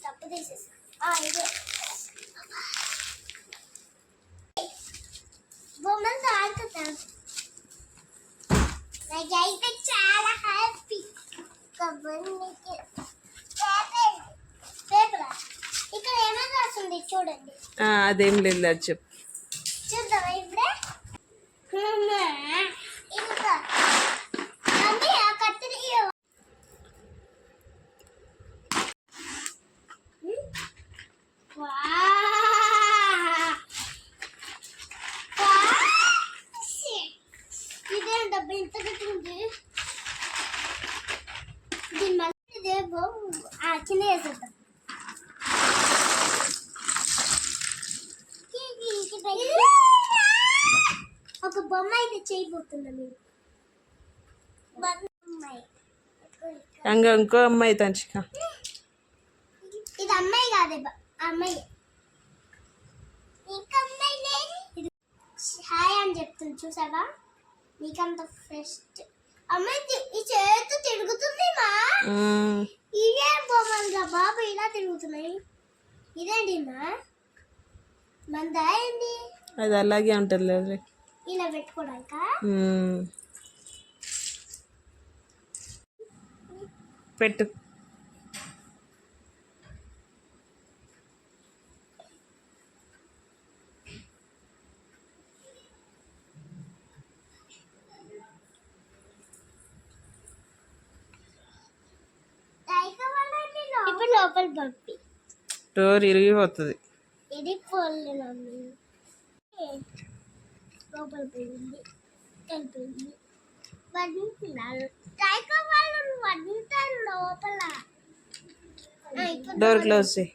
తప్పు తీసేసా ఇదే బొమ్మలతో ఆడుకుంటాం. నాకైతే చాలా హ్యాపీ. పేపర్ ఇక్కడ ఏమైనా రాస్తుంది చూడండి. అదేం లేదు, అది చెప్పు. చూద్దామా ఇప్పుడే? ఇంకా మమ్మీ ఆ కత్తిరి ఇదేం డబ్బు ఇంత కట్టింది. దీని మళ్ళీ ఇదేమో చిన్న వేసేద్దాం. ఒక బొమ్మ అయితే చేయబోతున్నా మీరు. ఇంకో అమ్మాయి తంచిక. ఇది అమ్మాయి కాదే, అమ్మాయి. ఇంకా అమ్మాయి లేదు. హాయ్ అని చెప్తుంది చూసావా? నీకంత ఫస్ట్ అమ్మాయి ఈ చేతితో తిరుగుతుంది మా. ఇదే బొమ్మలుగా బాబు ఇలా తిరుగుతున్నాయి. ఇదేంటి మా మందా ఏంటి? అది అలాగే ఉంటుంది లేదు, ఇలా పెట్టుకోవడానిక. పెట్టు. ఇప్పుడు లోపల పంపి డోర్ ఇరిగిపోతుంది. ఇరిగిపోలే మమ్మీ. లోపల పోయింది, వెళ్ళిపోయింది. వండుతున్నారు లోపల. డోర్ క్లోజ్ చేయి.